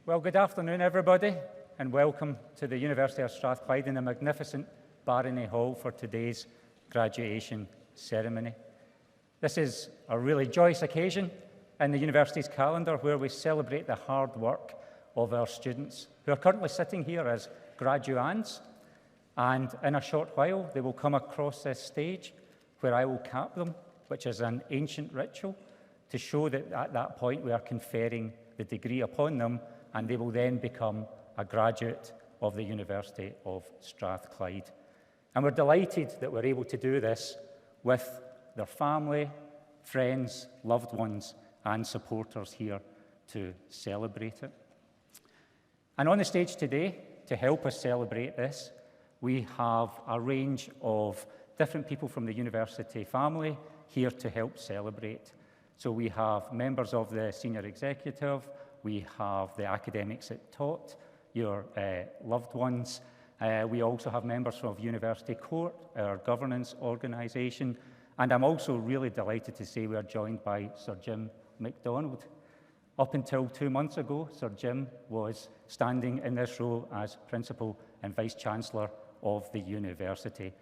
Well, good afternoon, everybody, and welcome to the University of Strathclyde in the magnificent Barony Hall for today's graduation ceremony. This is a really joyous occasion in the university's calendar where we celebrate the hard work of our students who are currently sitting here as graduands, and in a short while they will come across this stage where I will cap them, which is an ancient ritual to show that at that point we are conferring the degree upon them, and they will then become a graduate of the University of Strathclyde. And we're delighted that we're able to do this with their family, friends, loved ones, and supporters here to celebrate it. And on the stage today, to help us celebrate this, we have a range of different people from the university family here to help celebrate. So we have members of the senior executive, we have the academics that taught, your loved ones. We also have members from University Court, our governance organisation, and I'm also really delighted to say we are joined by Sir Jim MacDonald. Up until 2 months ago, Sir Jim was standing in this role as Principal and Vice-Chancellor of the university.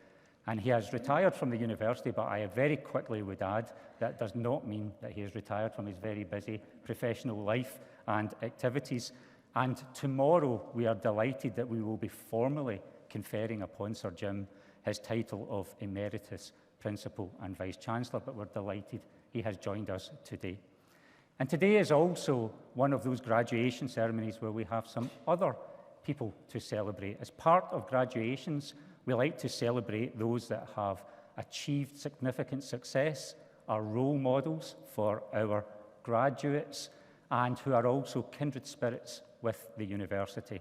And he has retired from the university, but I very quickly would add that does not mean that he has retired from his very busy professional life and activities. And tomorrow we are delighted that we will be formally conferring upon Sir Jim his title of Emeritus Principal and Vice-Chancellor, but we're delighted he has joined us today. And today is also one of those graduation ceremonies where we have some other people to celebrate. As part of graduations, we like to celebrate those that have achieved significant success, are role models for our graduates, and who are also kindred spirits with the university.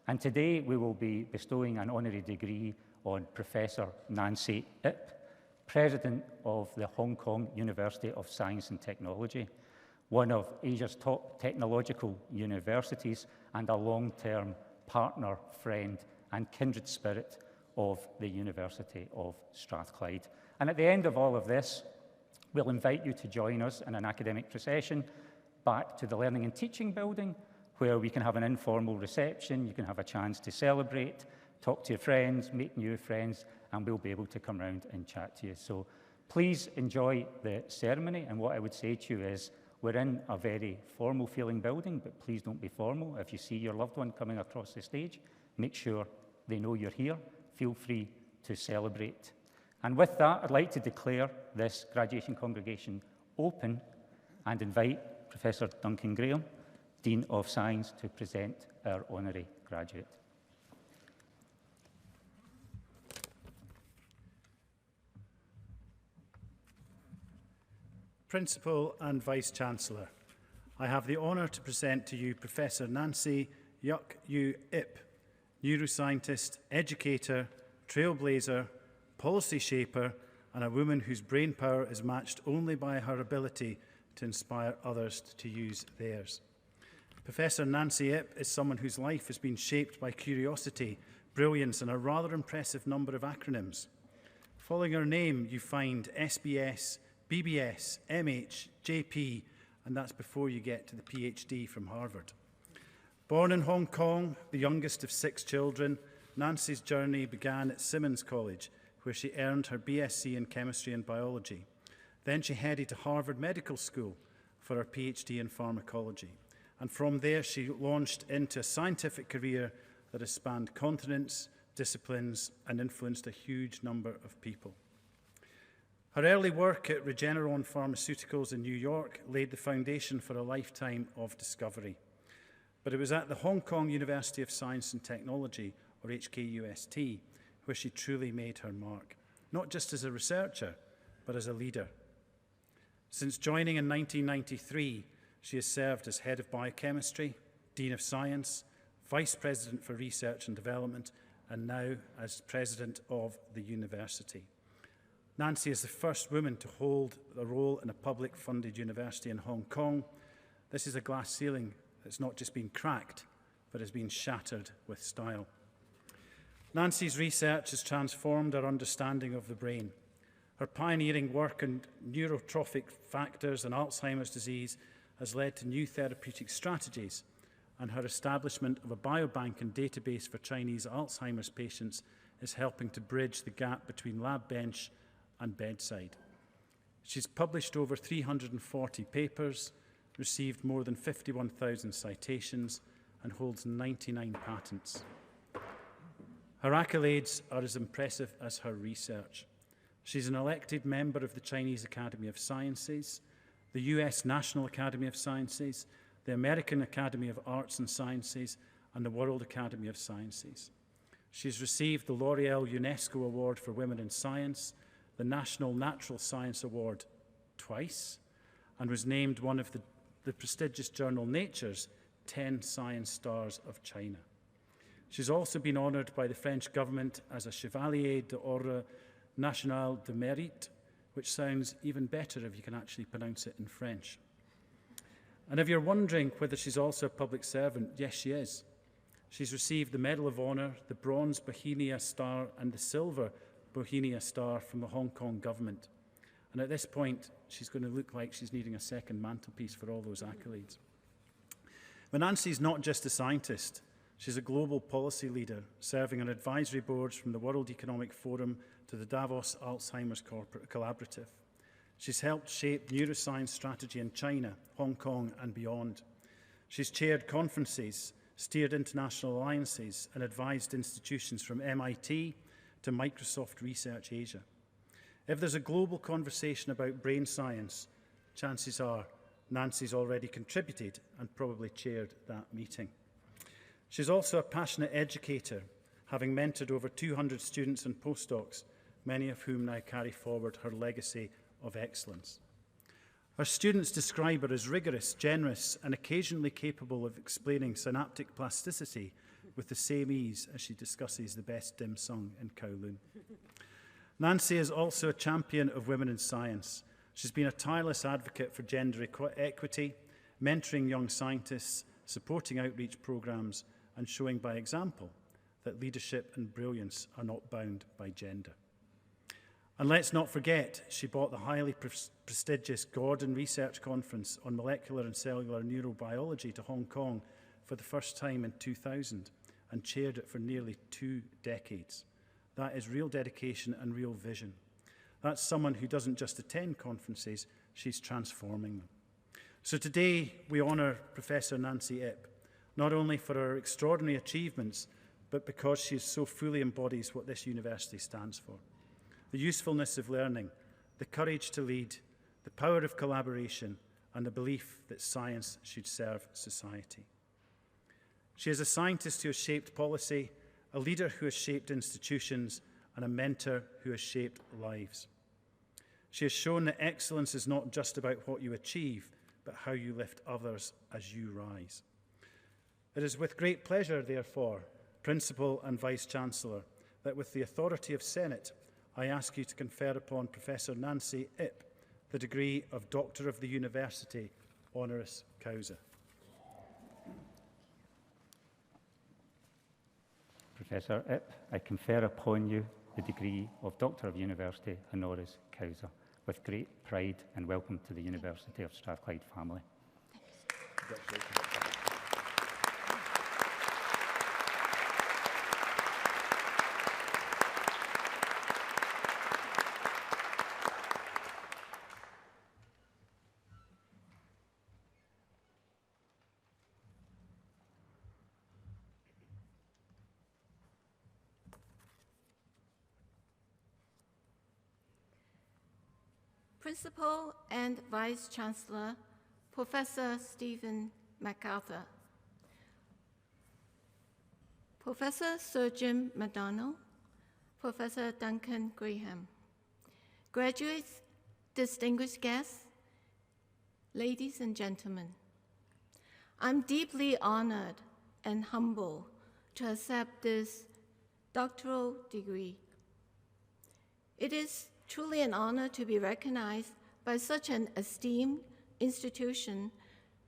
And today we will be bestowing an honorary degree on Professor Nancy Ip, President of the Hong Kong University of Science and Technology, one of Asia's top technological universities and a long-term partner, friend, and kindred spirit of the University of Strathclyde. And at the end of all of this, we'll invite you to join us in an academic procession back to the Learning and Teaching building, where we can have an informal reception, you can have a chance to celebrate, talk to your friends, make new friends, and we'll be able to come round and chat to you. So please enjoy the ceremony, and what I would say to you is, we're in a very formal feeling building, but please don't be formal. If you see your loved one coming across the stage, make sure they know you're here. Feel free to celebrate. And with that, I'd like to declare this graduation congregation open and invite Professor Duncan Graham, Dean of Science, to present our honorary graduate. Principal and Vice-Chancellor, I have the honour to present to you Professor Nancy Yuk Yu Ip, neuroscientist, educator, trailblazer, policy shaper, and a woman whose brain power is matched only by her ability to inspire others to use theirs. Professor Nancy Ip is someone whose life has been shaped by curiosity, brilliance, and a rather impressive number of acronyms. Following her name, you find SBS, BBS, MH, JP, and that's before you get to the PhD from Harvard. Born in Hong Kong, the youngest of 6 children, Nancy's journey began at Simmons College, where she earned her BSc in chemistry and biology. Then she headed to Harvard Medical School for her PhD in pharmacology. And from there, she launched into a scientific career that has spanned continents, disciplines, and influenced a huge number of people. Her early work at Regeneron Pharmaceuticals in New York laid the foundation for a lifetime of discovery. But it was at the Hong Kong University of Science and Technology, or HKUST, where she truly made her mark, not just as a researcher, but as a leader. Since joining in 1993, she has served as Head of Biochemistry, Dean of Science, Vice President for Research and Development, and now as President of the university. Nancy is the first woman to hold a role in a public-funded university in Hong Kong. This is a glass ceiling that's not just been cracked, but has been shattered with style. Nancy's research has transformed our understanding of the brain. Her pioneering work on neurotrophic factors and Alzheimer's disease has led to new therapeutic strategies, and her establishment of a biobank and database for Chinese Alzheimer's patients is helping to bridge the gap between lab bench and bedside. She's published over 340 papers, received more than 51,000 citations, and holds 99 patents. Her accolades are as impressive as her research. She's an elected member of the Chinese Academy of Sciences, the US National Academy of Sciences, the American Academy of Arts and Sciences, and the World Academy of Sciences. She's received the L'Oreal UNESCO Award for Women in Science, the National Natural Science Award twice, and was named one of the prestigious journal Nature's 10 Science Stars of China. She's also been honoured by the French government as a Chevalier d'Ordre National de Mérite, which sounds even better if you can actually pronounce it in French. And if you're wondering whether she's also a public servant, yes, she is. She's received the Medal of Honour, the Bronze Bohemia Star, and the Silver Bohemia Star from the Hong Kong government. And at this point, she's going to look like she's needing a second mantelpiece for all those accolades. But Nancy's not just a scientist. She's a global policy leader, serving on advisory boards from the World Economic Forum to the Davos Alzheimer's Collaborative. She's helped shape neuroscience strategy in China, Hong Kong, and beyond. She's chaired conferences, steered international alliances, and advised institutions from MIT to Microsoft Research Asia. If there's a global conversation about brain science, chances are Nancy's already contributed and probably chaired that meeting. She's also a passionate educator, having mentored over 200 students and postdocs, many of whom now carry forward her legacy of excellence. Her students describe her as rigorous, generous, and occasionally capable of explaining synaptic plasticity with the same ease as she discusses the best dim sum in Kowloon. Nancy is also a champion of women in science. She's been a tireless advocate for gender equity, mentoring young scientists, supporting outreach programs, and showing by example that leadership and brilliance are not bound by gender. And let's not forget, she brought the highly prestigious Gordon Research Conference on Molecular and Cellular Neurobiology to Hong Kong for the first time in 2000 and chaired it for nearly 2 decades. That is real dedication and real vision. That's someone who doesn't just attend conferences, she's transforming them. So today we honour Professor Nancy Ip, not only for her extraordinary achievements, but because she so fully embodies what this university stands for. The usefulness of learning, the courage to lead, the power of collaboration, and the belief that science should serve society. She is a scientist who has shaped policy, a leader who has shaped institutions, and a mentor who has shaped lives. She has shown that excellence is not just about what you achieve, but how you lift others as you rise. It is with great pleasure, therefore, Principal and Vice-Chancellor, that with the authority of Senate, I ask you to confer upon Professor Nancy Ip the degree of Doctor of the University, honoris causa. Professor Ip, I confer upon you the degree of Doctor of University, honoris causa, with great pride and welcome to the University of Strathclyde family. Congratulations. Principal and Vice-Chancellor, Professor Stephen MacArthur, Professor Sir Jim McDonnell, Professor Duncan Graham, graduates, distinguished guests, ladies and gentlemen, I'm deeply honored and humbled to accept this doctoral degree. It is truly an honor to be recognized by such an esteemed institution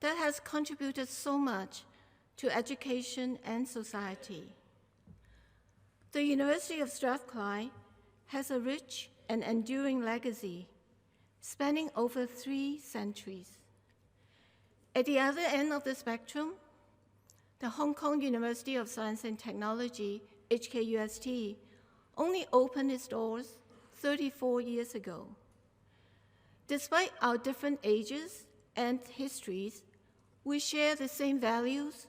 that has contributed so much to education and society. The University of Strathclyde has a rich and enduring legacy spanning over 3 centuries. At the other end of the spectrum, The Hong Kong University of Science and Technology, HKUST, only opened its doors 34 years ago. Despite our different ages and histories, we share the same values,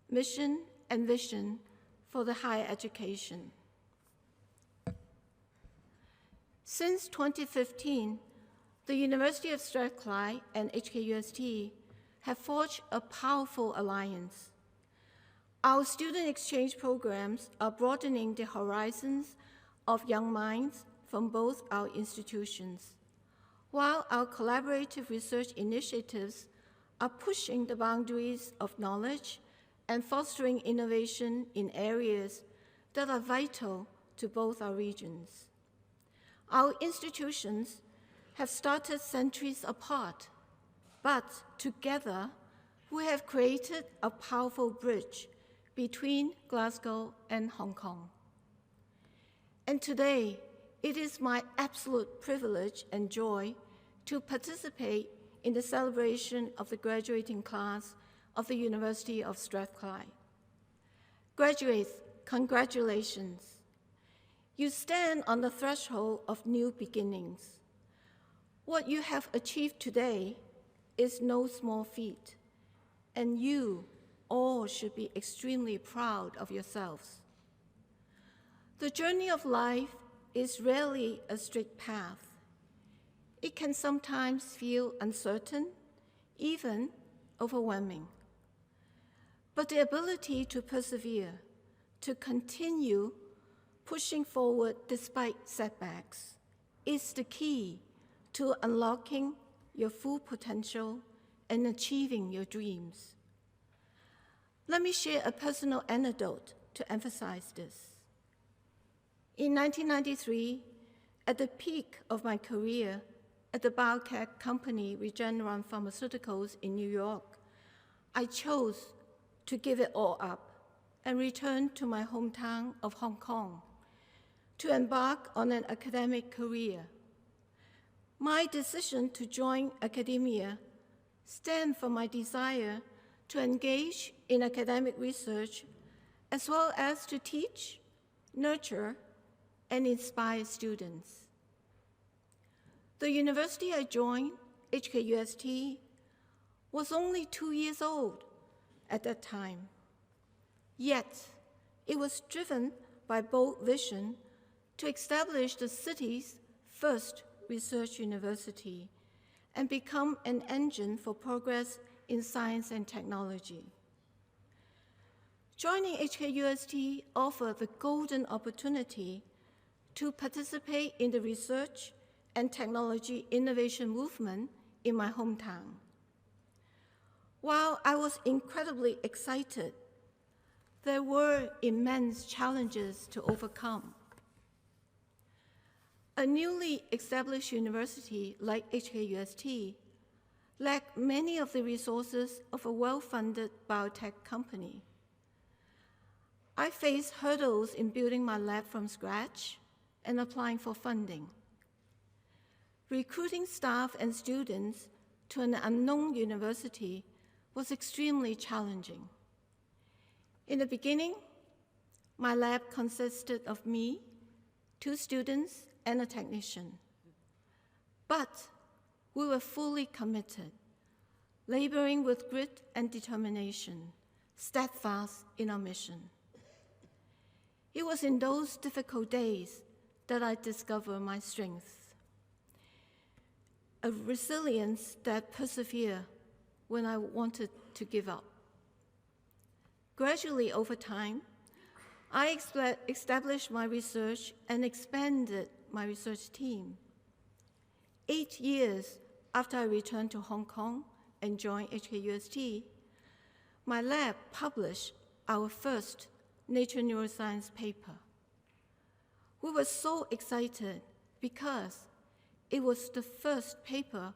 mission, and vision for the higher education. Since 2015, the University of Strathclyde and HKUST have forged a powerful alliance. Our student exchange programs are broadening the horizons of young minds from both our institutions, while our collaborative research initiatives are pushing the boundaries of knowledge and fostering innovation in areas that are vital to both our regions. Our institutions have started centuries apart, but together we have created a powerful bridge between Glasgow and Hong Kong. And today, it is my absolute privilege and joy to participate in the celebration of the graduating class of the University of Strathclyde. Graduates, congratulations. You stand on the threshold of new beginnings. What you have achieved today is no small feat, and you all should be extremely proud of yourselves. The journey of life is rarely a straight path. It can sometimes feel uncertain, even overwhelming. But the ability to persevere, to continue pushing forward despite setbacks, is the key to unlocking your full potential and achieving your dreams. Let me share a personal anecdote to emphasize this. In 1993, at the peak of my career at the biotech company Regeneron Pharmaceuticals in New York, I chose to give it all up and return to my hometown of Hong Kong to embark on an academic career. My decision to join academia stemmed from my desire to engage in academic research, as well as to teach, nurture, and inspire students. The university I joined, HKUST, was only 2 years old at that time. Yet, it was driven by bold vision to establish the city's first research university and become an engine for progress in science and technology. Joining HKUST offered the golden opportunity to participate in the research and technology innovation movement in my hometown. While I was incredibly excited, there were immense challenges to overcome. A newly established university like HKUST lacked many of the resources of a well-funded biotech company. I faced hurdles in building my lab from scratch and applying for funding. Recruiting staff and students to an unknown university was extremely challenging. In the beginning, my lab consisted of me, 2 students, and a technician. But we were fully committed, laboring with grit and determination, steadfast in our mission. It was in those difficult days that I discovered my strength, a resilience that persevered when I wanted to give up. Gradually over time, I established my research and expanded my research team. 8 years after I returned to Hong Kong and joined HKUST, my lab published our first Nature Neuroscience paper. We were so excited because it was the first paper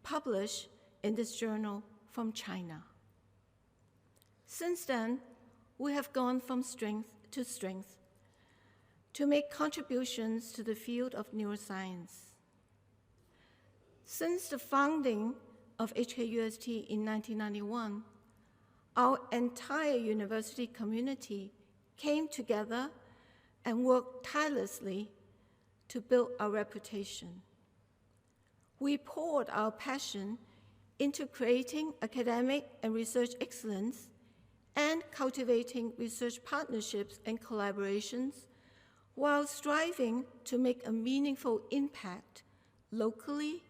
published in this journal from China. Since then, we have gone from strength to strength to make contributions to the field of neuroscience. Since the founding of HKUST in 1991, our entire university community came together and worked tirelessly to build our reputation. We poured our passion into creating academic and research excellence and cultivating research partnerships and collaborations while striving to make a meaningful impact locally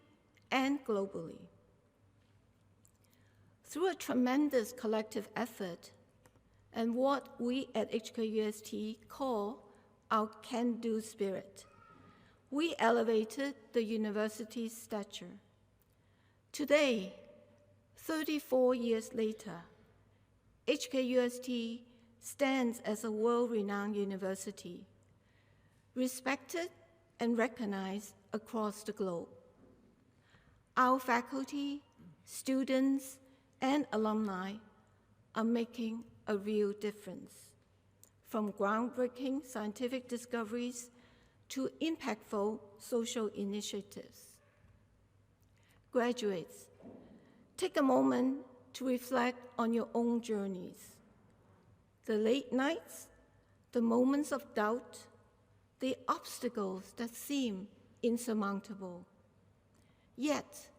and globally. Through a tremendous collective effort and what we at HKUST call our can-do spirit, we elevated the university's stature. Today, 34 years later, HKUST stands as a world-renowned university, respected and recognized across the globe. Our faculty, students, and alumni are making a real difference, from groundbreaking scientific discoveries to impactful social initiatives. Graduates, take a moment to reflect on your own journeys. The late nights, the moments of doubt, the obstacles that seem insurmountable. Yet,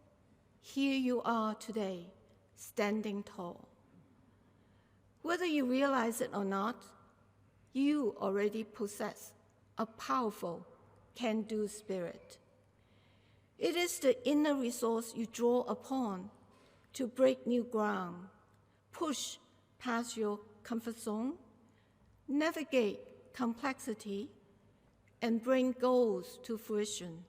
here you are today, standing tall. Whether you realize it or not, you already possess a powerful can-do spirit. It is the inner resource you draw upon to break new ground, push past your comfort zone, navigate complexity, and bring goals to fruition.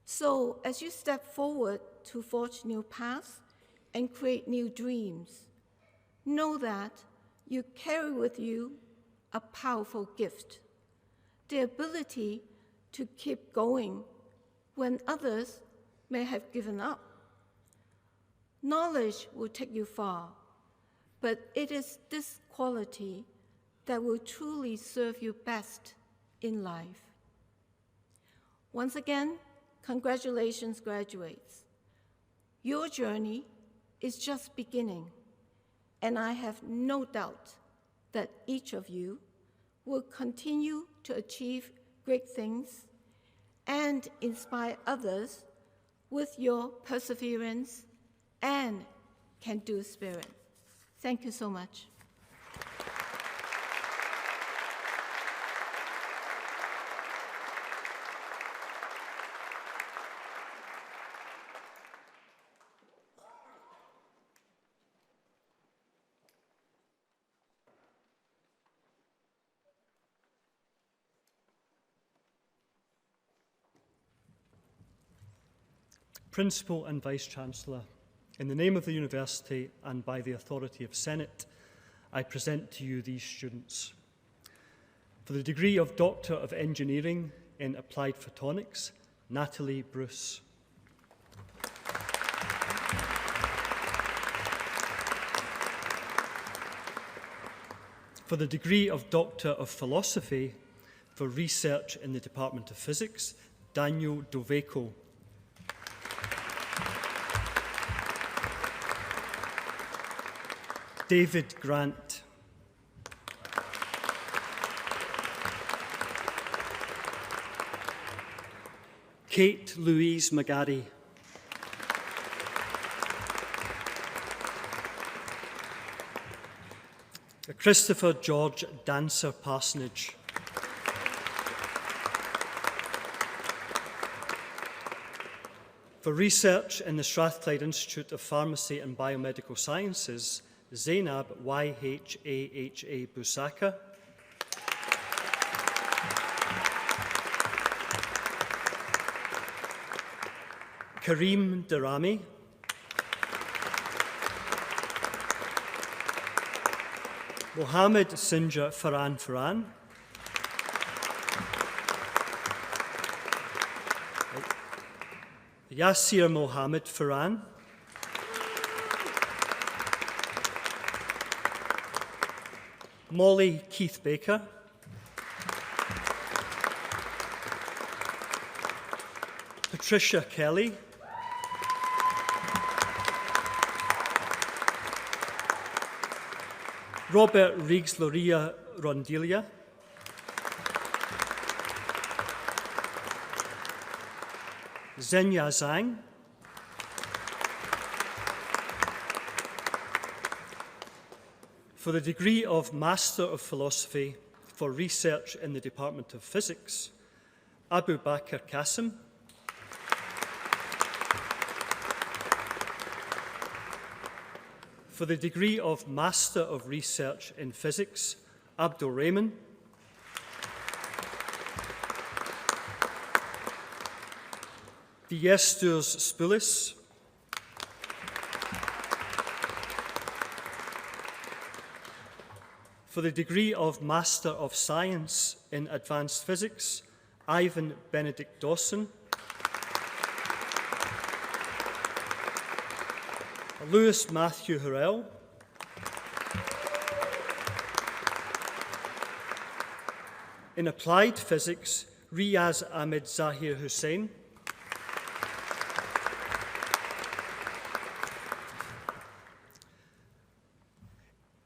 So as you step forward to forge new paths and create new dreams, know that you carry with you a powerful gift, the ability to keep going when others may have given up. Knowledge will take you far, but it is this quality that will truly serve you best in life. Once again, congratulations, graduates. Your journey is just beginning, and I have no doubt that each of you will continue to achieve great things and inspire others with your perseverance and can-do spirit. Thank you so much. Principal and Vice-Chancellor, in the name of the University and by the authority of Senate, I present to you these students. For the degree of Doctor of Engineering in Applied Photonics, Natalie Bruce. For the degree of Doctor of Philosophy for Research in the Department of Physics, Daniel Doveco. David Grant. Kate Louise McGarry. Christopher George Dancer Parsonage. For research in the Strathclyde Institute of Pharmacy and Biomedical Sciences, Zainab YHAHA Busaka. Kareem Darami. Mohammed Sinja Farhan. Yasir Mohammed Farhan. Molly Keith Baker. Patricia Kelly. Robert Riggs-Loria Rondelia, Zhenya Zhang, for the degree of Master of Philosophy for Research in the Department of Physics, Abu Bakr Qasim, for the degree of Master of Research in Physics, Abdul Rahman, Diesturs Spoulis, for the degree of Master of Science in Advanced Physics, Ivan Benedict Dawson, Lewis Matthew Hurrell, in Applied Physics, Riaz Ahmed Zahir Hussain,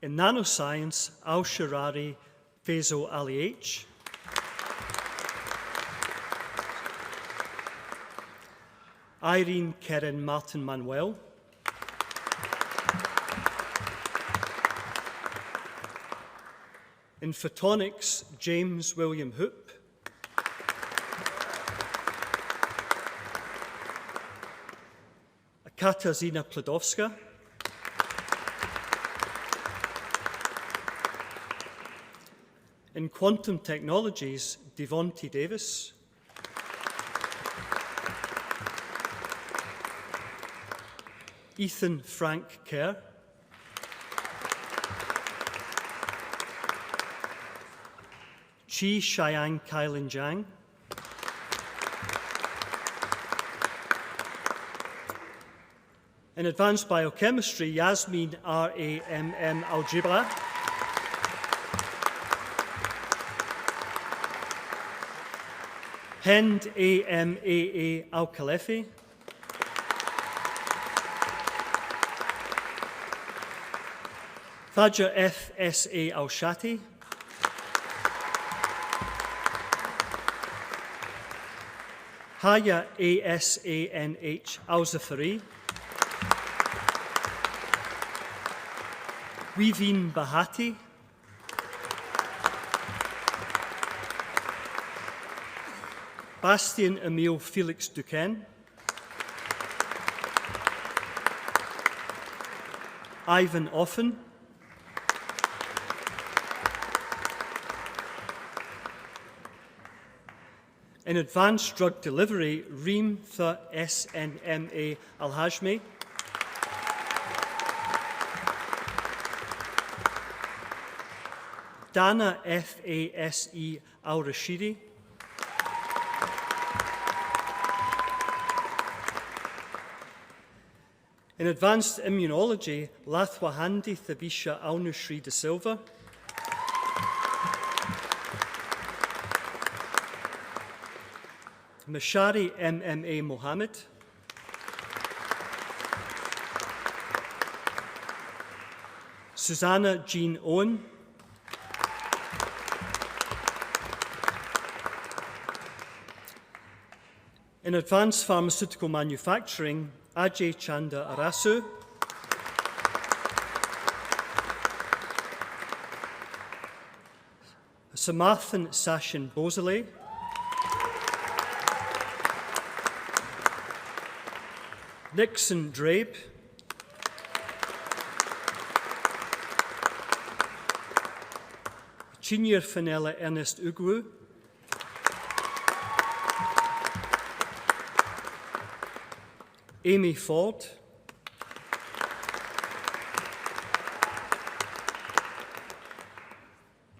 in Nanoscience, Al-Sharari Faisal Ali H, Irene Keren Martin Manuel, in Photonics, James William Hoop, Katarzyna Plodowska, in Quantum Technologies, Devonte Davis, Ethan Frank Kerr, Chi Xiang Kailin Zhang, in Advanced Biochemistry, Yasmin R.A.M.M. Algebra, Hind A.M.A.A. Al-Khalefi, Thaja F.S.A. Al-Shati, Haya A.S.A.N.H. Al-Zafari, Weaveen Bahati, Bastien Emile Felix Duquesne, Ivan Offen, in Advanced Drug Delivery, Reem Tha SNMA Al-Hajmi, Dana F.A.S.E. Al-Rashidi, in Advanced Immunology, Lathwahandi Thabisha Al-Nushri de Silva, Mashari MMA Mohammed, Susanna Jean Owen, in Advanced Pharmaceutical Manufacturing, Ajay Chanda Arasu, Samarthan Sachin Bosale, Nixon Drape, Chinyar Fanella Ernest Ugwu, Amy Ford,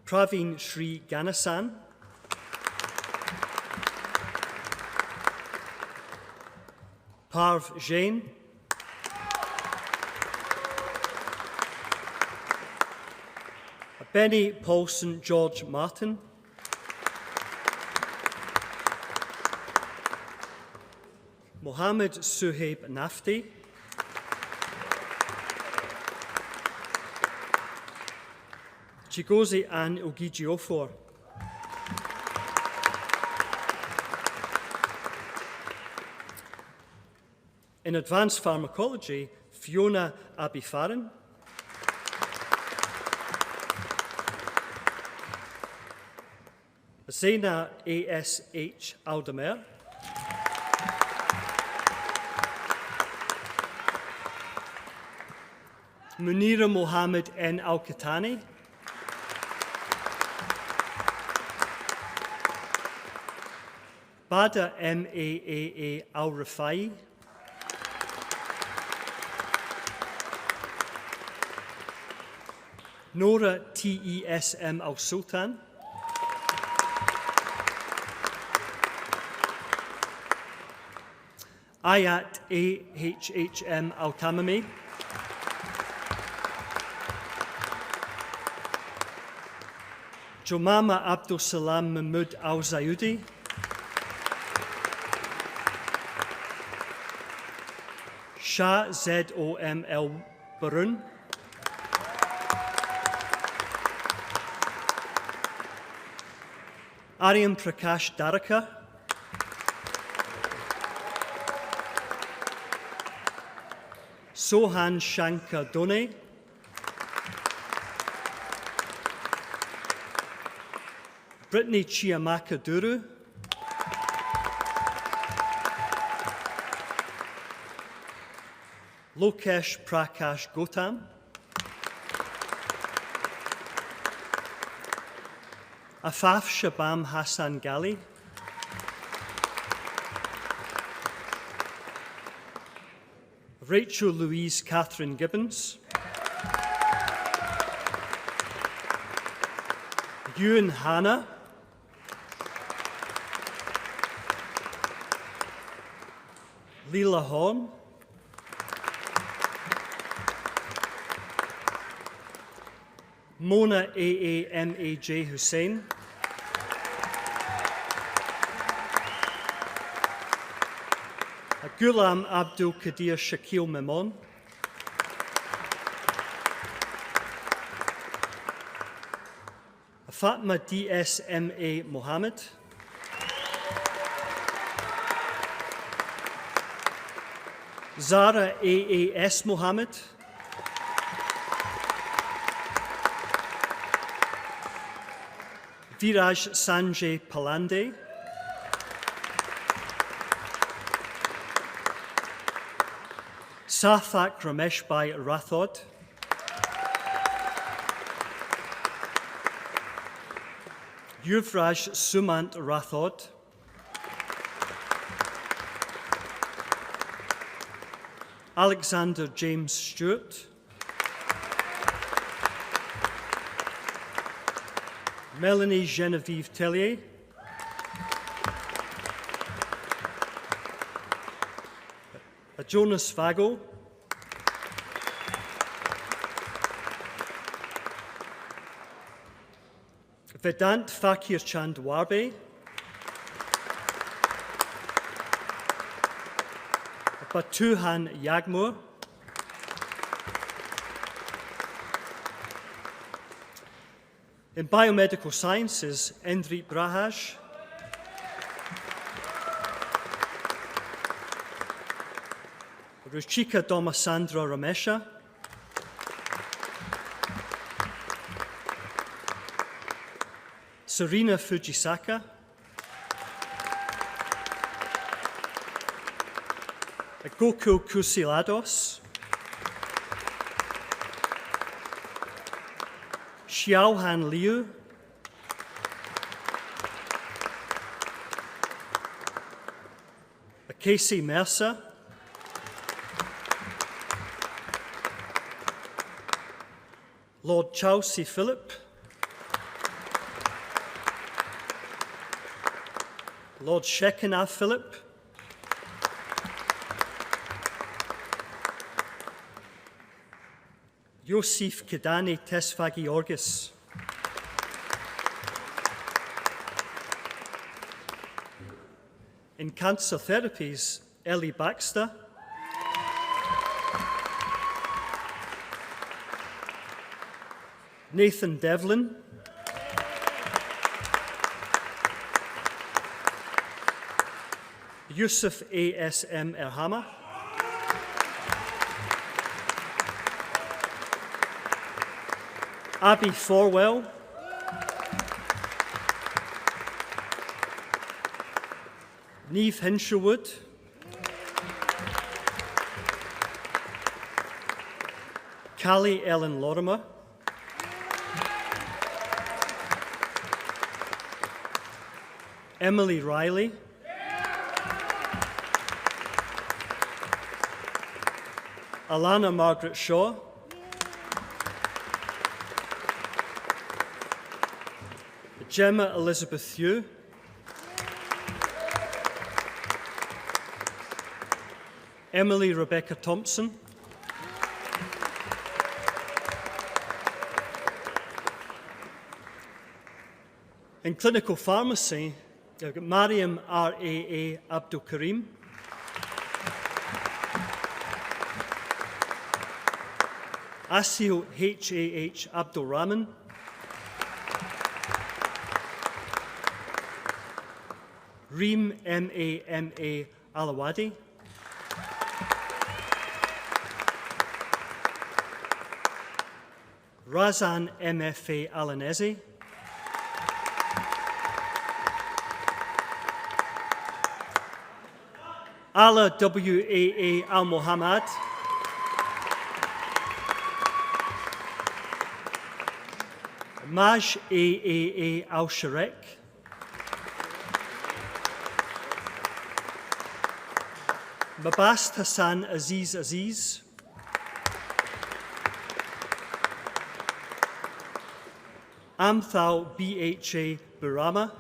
Praveen Sri Ganasan, Parv Jain, Benny Paulson George Martin, Mohammed Suhaib Nafti, Chigozie Ann Ogijiofor. In advanced pharmacology, Fiona Abifarin. Zaina A.S.H. Aldemer. Munira Mohammed N. Al-Katani. Bada M.A.A.A. Al-Rafai. Nora T.E.S.M. Al-Sultan. Ayat A.H.H.M. Al-Tamami. Jomama Abdul Salam Mahmoud Al-Zayudi. Shah Z.O.M.L. Barun. Aryan Prakash Daraka. Sohan Shankar Done. Brittany Chiamaka Duru. Lokesh Prakash Gotam. Afaf Shabam Hassan Gali. Rachel Louise Catherine Gibbons. Ewan Hannah. Leela Horn. Mona A.A.M.A.J. Hussein. Ghulam Abdul Qadir Shakil Memon. Fatma D.S.M.A. Mohammed. Zara A.A.S. Mohammed. Viraj Sanjay Palande. Sathak Rameshbhai Rathod. Yuvraj Sumant Rathod. Alexander James Stewart. Melanie Genevieve Tellier. Jonas Vago. Vedant Fakir Chand Warbe. Batuhan Yagmur. In biomedical sciences, Endrit Brahaj. Ruchika Domasandra Ramesha. Serena Fujisaka. Gokul Kusilados. Xiaohan Liu. Casey Mercer. Lord Chelsea Phillip. Lord Shekinah Phillip. Yosef Kedani Tesfagi Orgis. In cancer therapies, Ellie Baxter. Nathan Devlin. Yusuf A.S.M. Erhama. Abby Forwell. Neve Hinshelwood. Callie Ellen Lorimer. Emily Riley. Alana Margaret Shaw. Gemma Elizabeth Hugh. Emily Rebecca Thompson. In clinical pharmacy, I've got Mariam R.A.A. Abdul Karim. Asil H.A.H. Abdul Rahman. Reem M.A.M.A. Alawadi. Razan M.F.A. Alanese. Ala W.A.A. Al-Muhammad. Maj A.A.A. Al-Sharek. Mabast Hassan Aziz Aziz. Amthal B.H.A. Burama.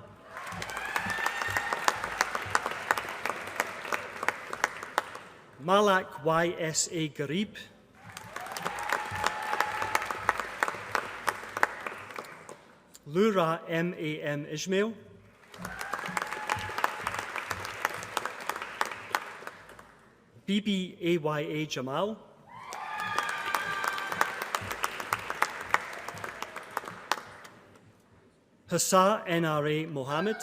Malak Y.S.A. Garib. Lura M.A.M. Ismail. Bibi A.Y.A. Jamal. Hassa N.R.A. Mohammed.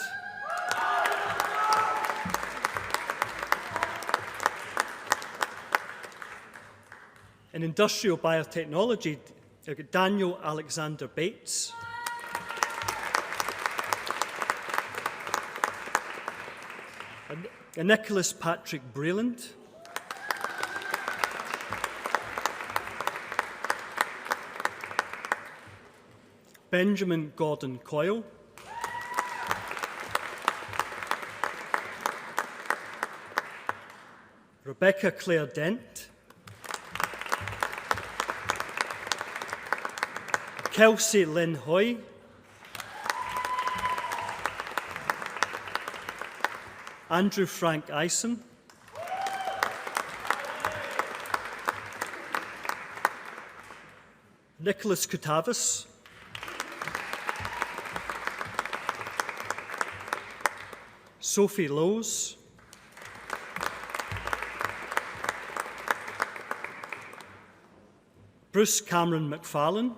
In industrial biotechnology, I've got Daniel Alexander Bates. And Nicholas Patrick Breland. Benjamin Gordon Coyle. Rebecca Claire Dent. Kelsey Lynn Hoy. Andrew Frank Eisen. Nicholas Kutavis. Sophie Lowes. Bruce Cameron McFarlane.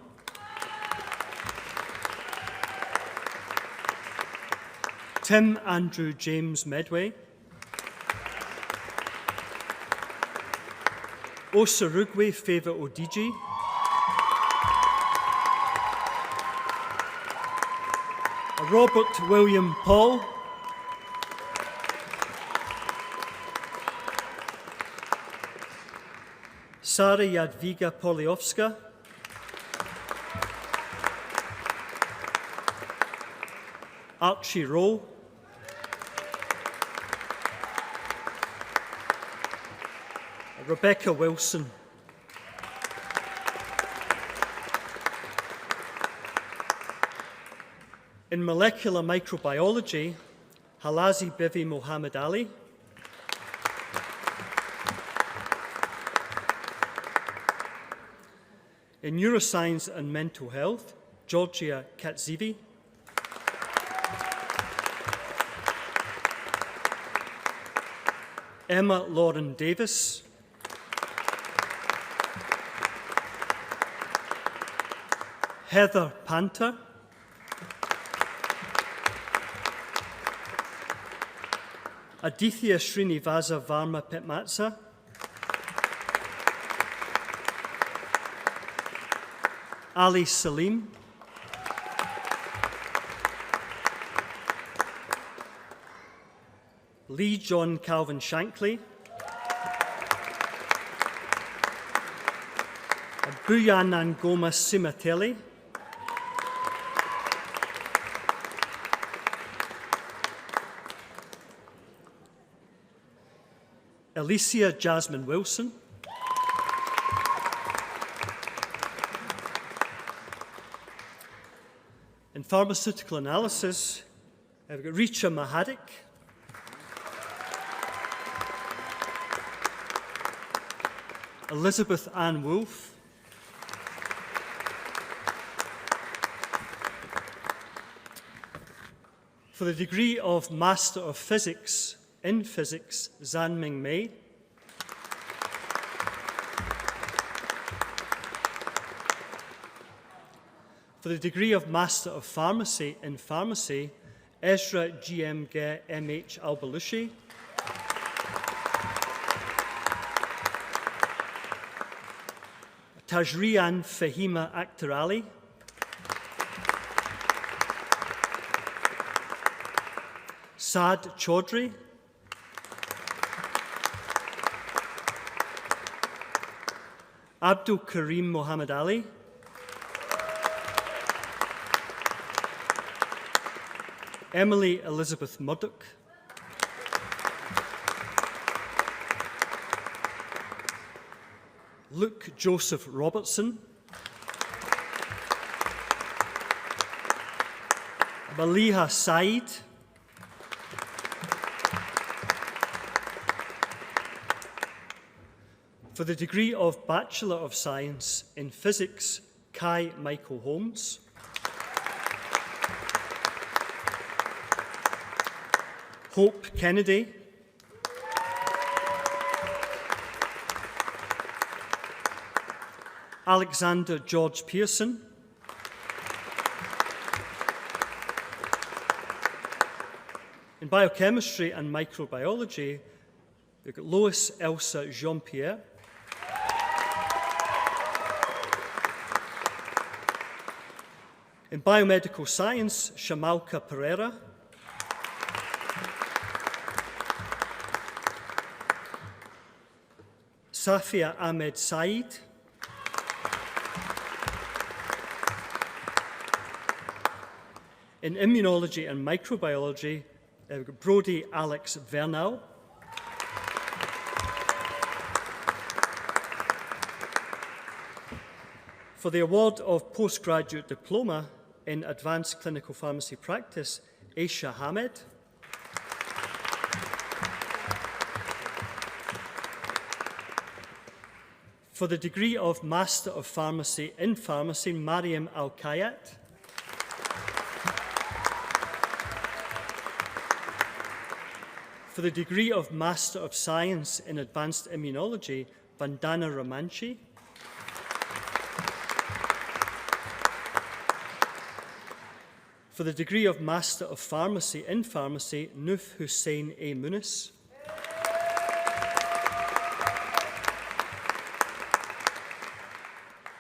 Tim Andrew James Medway. Osarugwe Favour Odiji. Robert William Paul. Sara Jadwiga Poliowska. Archie Rowe. Rebecca Wilson. In molecular microbiology, Halazi Bivi Mohammed Ali. In neuroscience and mental health, Georgia Katzivi. Emma Lauren Davis. Heather Panter. Aditya Srinivasa Varma Petmatsa. Ali Salim. Lee John Calvin Shankly. Buyanan Goma Simatelli. Alicia Jasmine Wilson. In pharmaceutical analysis, I've got Richa Mahadik. Elizabeth Ann Wolfe. For the degree of Master of Physics in Physics, Zanming Mei. For the degree of Master of Pharmacy in Pharmacy, Ezra GM Ge MH Albalushi. Tajrian Fahima Akhtar Ali. Saad Chaudhry. Abdul Karim Mohammed Ali. Emily Elizabeth Murdoch. Luke Joseph Robertson. Maliha Said. For the degree of Bachelor of Science in Physics, Kai Michael Holmes. Hope Kennedy. Alexander George Pearson. In biochemistry and microbiology, we've got Lois Elsa Jean-Pierre. In biomedical science, Shamalka Pereira. Safia Ahmed Said. In immunology and microbiology, we've got Brodie Alex Vernal. For the award of postgraduate diploma in advanced clinical pharmacy practice, Aisha Hamed. For the degree of Master of Pharmacy in Pharmacy, Mariam Al-Kayat. For the degree of Master of Science in Advanced Immunology, Vandana Ramanchi. For the degree of Master of Pharmacy in Pharmacy, Nuf Hussein A. Munis.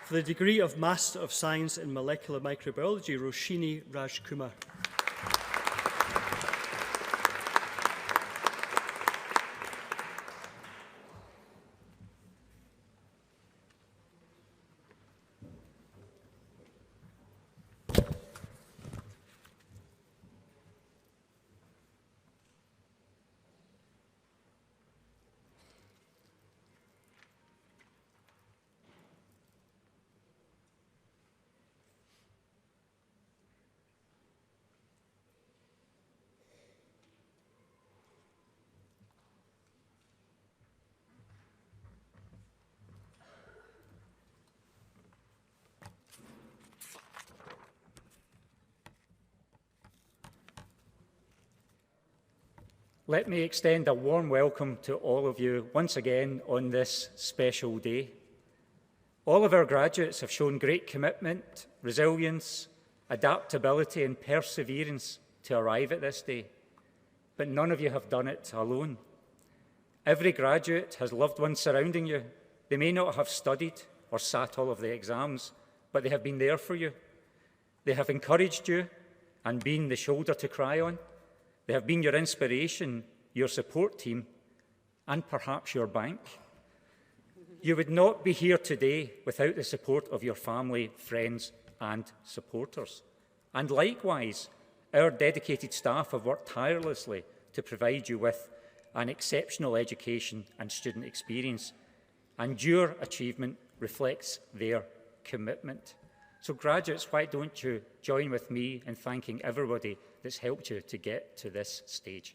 For the degree of Master of Science in Molecular Microbiology, Roshini Rajkumar. Let me extend a warm welcome to all of you once again on this special day. All of our graduates have shown great commitment, resilience, adaptability and perseverance to arrive at this day, but none of you have done it alone. Every graduate has loved ones surrounding you. They may not have studied or sat all of the exams, but they have been there for you. They have encouraged you and been the shoulder to cry on. They have been your inspiration, your support team, and perhaps your bank. You would not be here today without the support of your family, friends, and supporters. And likewise, our dedicated staff have worked tirelessly to provide you with an exceptional education and student experience, and your achievement reflects their commitment. So graduates, why don't you join with me in thanking everybody that's helped you to get to this stage.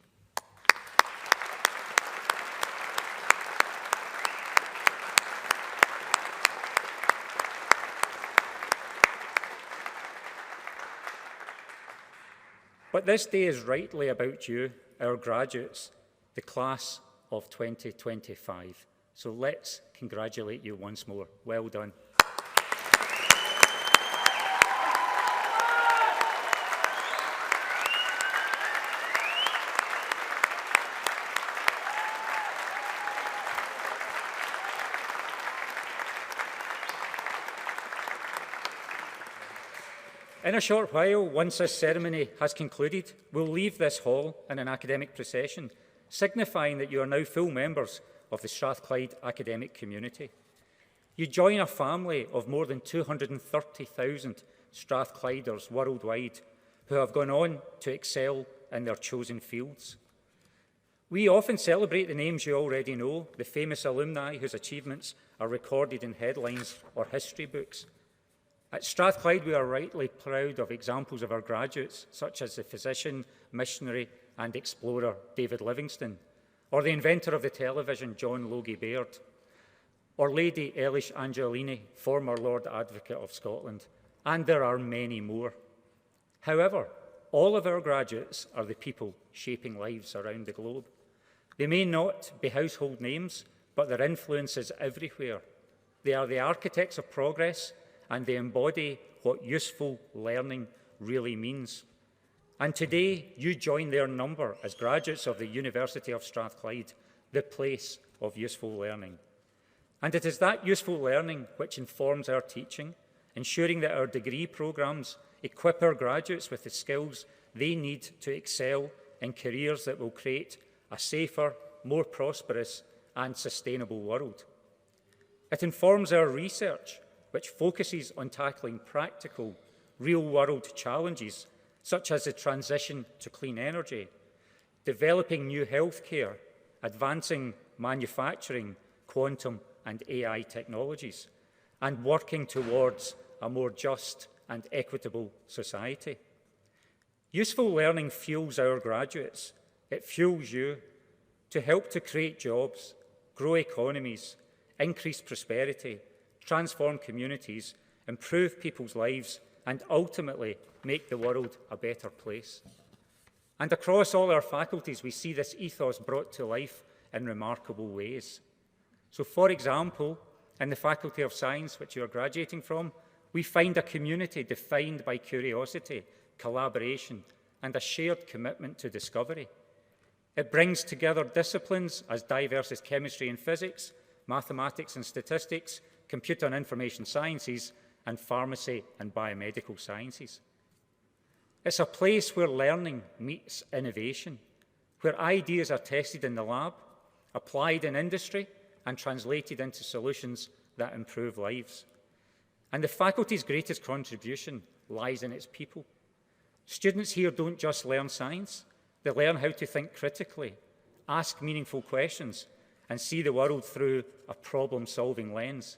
But this day is rightly about you, our graduates, the class of 2025. So let's congratulate you once more. Well done. In a short while, once this ceremony has concluded, we'll leave this hall in an academic procession, signifying that you are now full members of the Strathclyde academic community. You join a family of more than 230,000 Strathclyders worldwide who have gone on to excel in their chosen fields. We often celebrate the names you already know, the famous alumni whose achievements are recorded in headlines or history books. At Strathclyde, we are rightly proud of examples of our graduates, such as the physician, missionary, and explorer David Livingstone, or the inventor of the television, John Logie Baird, or Lady Elish Angelini, former Lord Advocate of Scotland, and there are many more. However, all of our graduates are the people shaping lives around the globe. They may not be household names, but their influence is everywhere. They are the architects of progress, and they embody what useful learning really means. And today, you join their number as graduates of the University of Strathclyde, the place of useful learning. And it is that useful learning which informs our teaching, ensuring that our degree programmes equip our graduates with the skills they need to excel in careers that will create a safer, more prosperous, and sustainable world. It informs our research, which focuses on tackling practical, real-world challenges, such as the transition to clean energy, developing new healthcare, advancing manufacturing, quantum and AI technologies, and working towards a more just and equitable society. Useful learning fuels our graduates. It fuels you to help to create jobs, grow economies, increase prosperity, transform communities, improve people's lives, and ultimately make the world a better place. And across all our faculties, we see this ethos brought to life in remarkable ways. So, for example, in the Faculty of Science, which you're graduating from, we find a community defined by curiosity, collaboration, and a shared commitment to discovery. It brings together disciplines as diverse as chemistry and physics, mathematics and statistics, computer and information sciences, and pharmacy and biomedical sciences. It's a place where learning meets innovation, where ideas are tested in the lab, applied in industry, and translated into solutions that improve lives. And the faculty's greatest contribution lies in its people. Students here don't just learn science, they learn how to think critically, ask meaningful questions, and see the world through a problem-solving lens.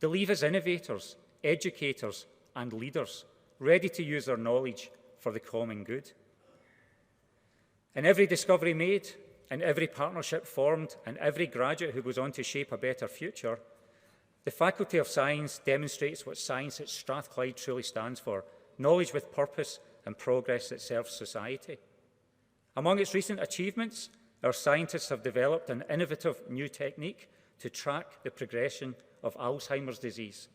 They leave as innovators, educators, and leaders, ready to use their knowledge for the common good. In every discovery made, in every partnership formed, and every graduate who goes on to shape a better future, the Faculty of Science demonstrates what science at Strathclyde truly stands for: knowledge with purpose and progress that serves society. Among its recent achievements, our scientists have developed an innovative new technique to track the progression of Alzheimer's disease.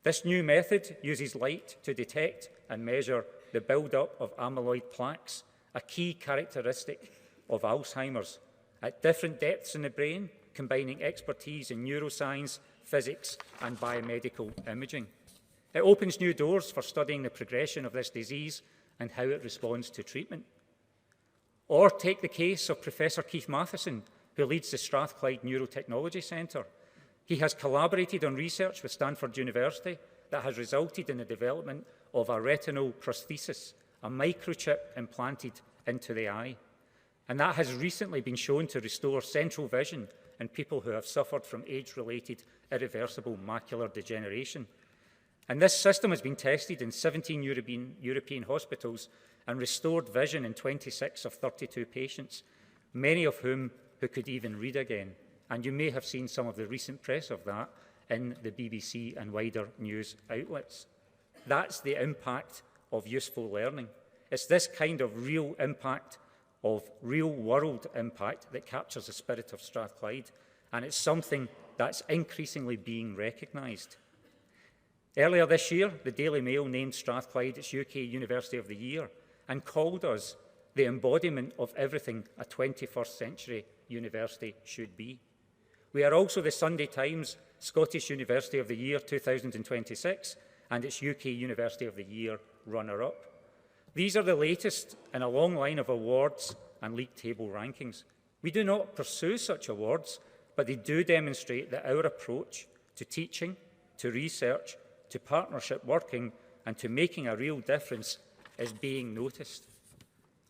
This new method uses light to detect and measure the build-up of amyloid plaques, a key characteristic of Alzheimer's, at different depths in the brain, combining expertise in neuroscience, physics, and biomedical imaging. It opens new doors for studying the progression of this disease and how it responds to treatment. Or take the case of Professor Keith Matheson, who leads the Strathclyde Neurotechnology Centre. He has collaborated on research with Stanford University that has resulted in the development of a retinal prosthesis, a microchip implanted into the eye. And that has recently been shown to restore central vision in people who have suffered from age-related irreversible macular degeneration. And this system has been tested in 17 European hospitals and restored vision in 26 of 32 patients, many of whom who could even read again. And you may have seen some of the recent press of that in the BBC and wider news outlets. That's the impact of useful learning. It's this kind of real impact, of real-world impact, that captures the spirit of Strathclyde, and it's something that's increasingly being recognised. Earlier this year, the Daily Mail named Strathclyde its UK University of the Year and called us the embodiment of everything a 21st century university should be. We are also the Sunday Times Scottish University of the Year 2026 and its UK University of the Year runner-up. These are the latest in a long line of awards and league table rankings. We do not pursue such awards, but they do demonstrate that our approach to teaching, to research, to partnership working, and to making a real difference is being noticed.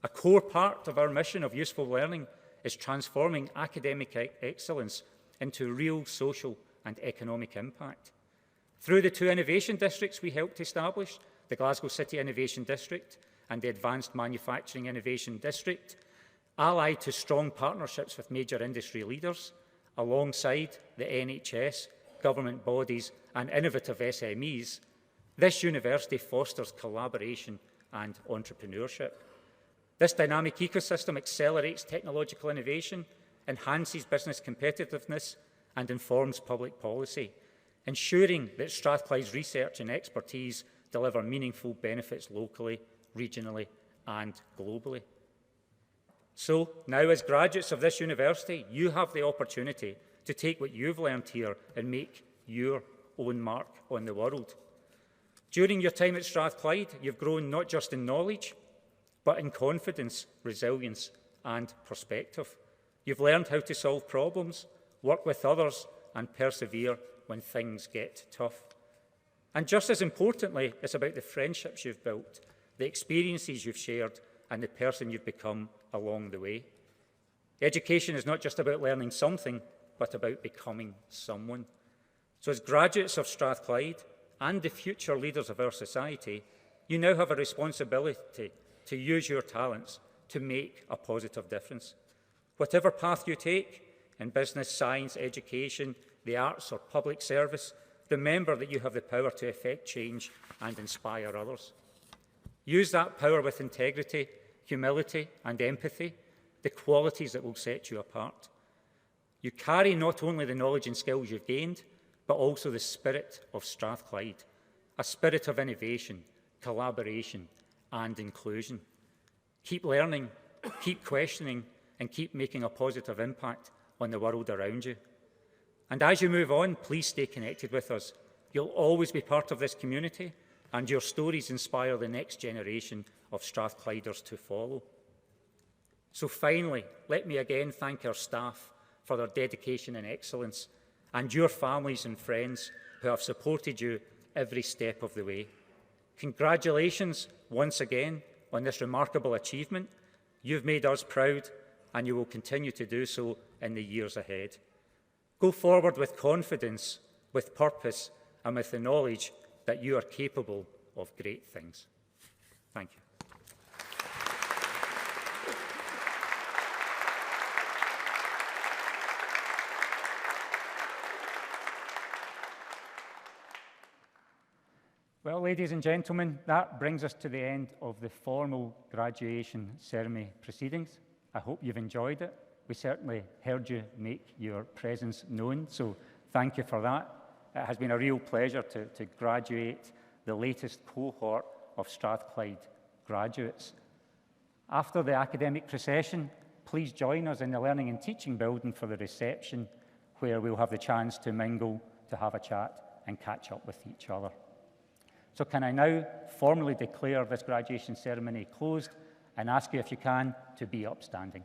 A core part of our mission of useful learning is transforming academic excellence into real social and economic impact. Through the two innovation districts we helped establish, the Glasgow City Innovation District and the Advanced Manufacturing Innovation District, allied to strong partnerships with major industry leaders, alongside the NHS, government bodies and innovative SMEs, this university fosters collaboration and entrepreneurship. This dynamic ecosystem accelerates technological innovation, enhances business competitiveness and informs public policy, ensuring that Strathclyde's research and expertise deliver meaningful benefits locally, regionally and globally. So now, as graduates of this university, you have the opportunity to take what you've learned here and make your own mark on the world. During your time at Strathclyde, you've grown not just in knowledge, but in confidence, resilience and perspective. You've learned how to solve problems, work with others and persevere when things get tough. And just as importantly, it's about the friendships you've built, the experiences you've shared and the person you've become along the way. Education is not just about learning something, but about becoming someone. So as graduates of Strathclyde and the future leaders of our society, you now have a responsibility to use your talents to make a positive difference. Whatever path you take, in business, science, education, the arts or public service, remember that you have the power to effect change and inspire others. Use that power with integrity, humility and empathy, the qualities that will set you apart. You carry not only the knowledge and skills you've gained, but also the spirit of Strathclyde, a spirit of innovation, collaboration and inclusion. Keep learning, keep questioning and keep making a positive impact on the world around you. And as you move on, please stay connected with us. You'll always be part of this community, and your stories inspire the next generation of Strathclyders to follow. So finally, let me again thank our staff for their dedication and excellence, and your families and friends who have supported you every step of the way. Congratulations once again on this remarkable achievement. You've made us proud, and you will continue to do so in the years ahead. Go forward with confidence, with purpose, and with the knowledge that you are capable of great things. Thank you. Well, ladies and gentlemen, that brings us to the end of the formal graduation ceremony proceedings. I hope you've enjoyed it. We certainly heard you make your presence known, so thank you for that. it has been a real pleasure to graduate the latest cohort of Strathclyde graduates. After the academic procession, please join us in the Learning and Teaching building for the reception, where we'll have the chance to mingle, to have a chat, and catch up with each other. So can I now formally declare this graduation ceremony closed and ask you, if you can, to be upstanding.